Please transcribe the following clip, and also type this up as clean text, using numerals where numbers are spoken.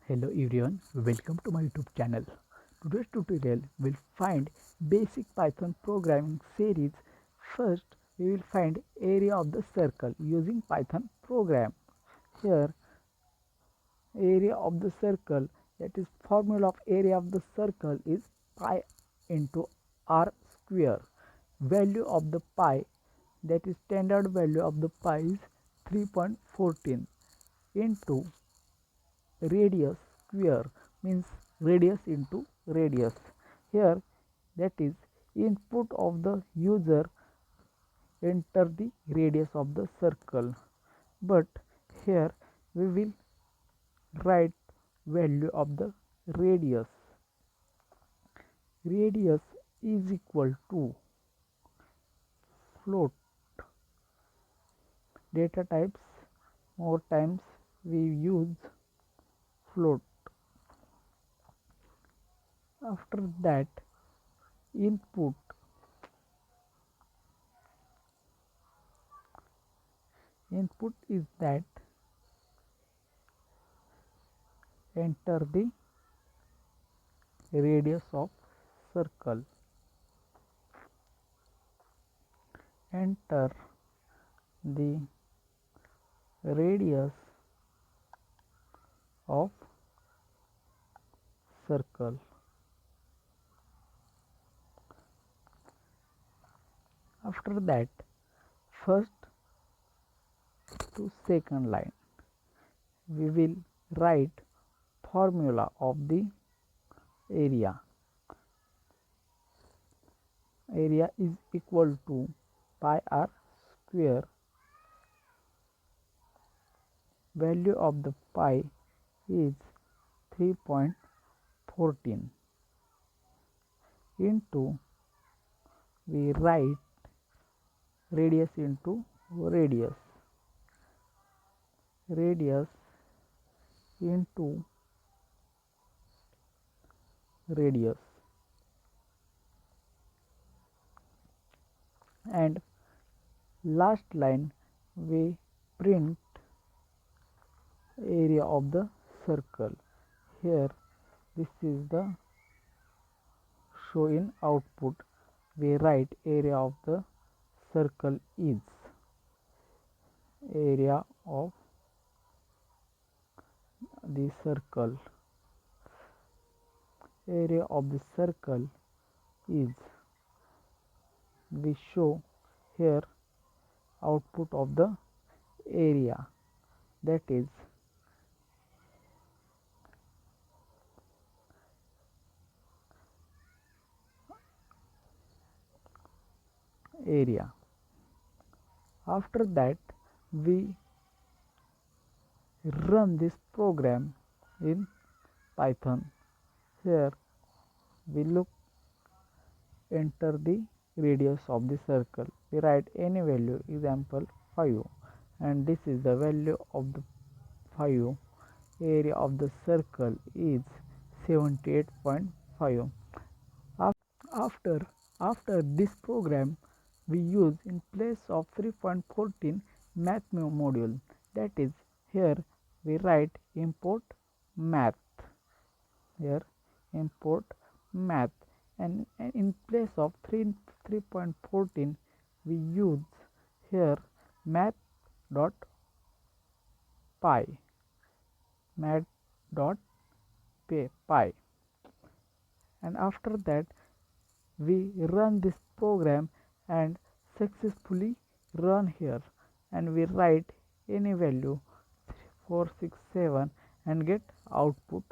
Hello everyone, welcome to my YouTube channel. Today's tutorial will find basic Python programming series. First, we will find area of the circle using Python program. Here, area of the circle, that is formula of area of the circle is pi into r square. Value of the pi, that is standard value of the pi is 3.14 into radius square, means radius into radius. Here, that is input of the user enter the radius of the circle, but here we will write value of the radius. Radius is equal to float. Data types, more times we use float. After that, input is that enter the radius of circle. Enter the radius of circle. After that, first to second line we will write formula of the area. Area is equal to pi r square. Value of the pi is 3.14 into, we write radius into radius. Radius into radius, and last line we print area of the circle. Here this is the show in output. We write area of the circle is, area of the circle, area of the circle is, we show here output of the area, that is area. After that, we run this program in Python. Here we look, enter the radius of the circle. We write any value, example 5, and this is the value of the 5. Area of the circle is 78.5. After this program, we use in place of 3.14 math module, that is, here we write import math. Here import math, and in place of 3.14 we use here math dot py, math dot py, and after that we run this program and successfully run here, and we write any value 467 and get output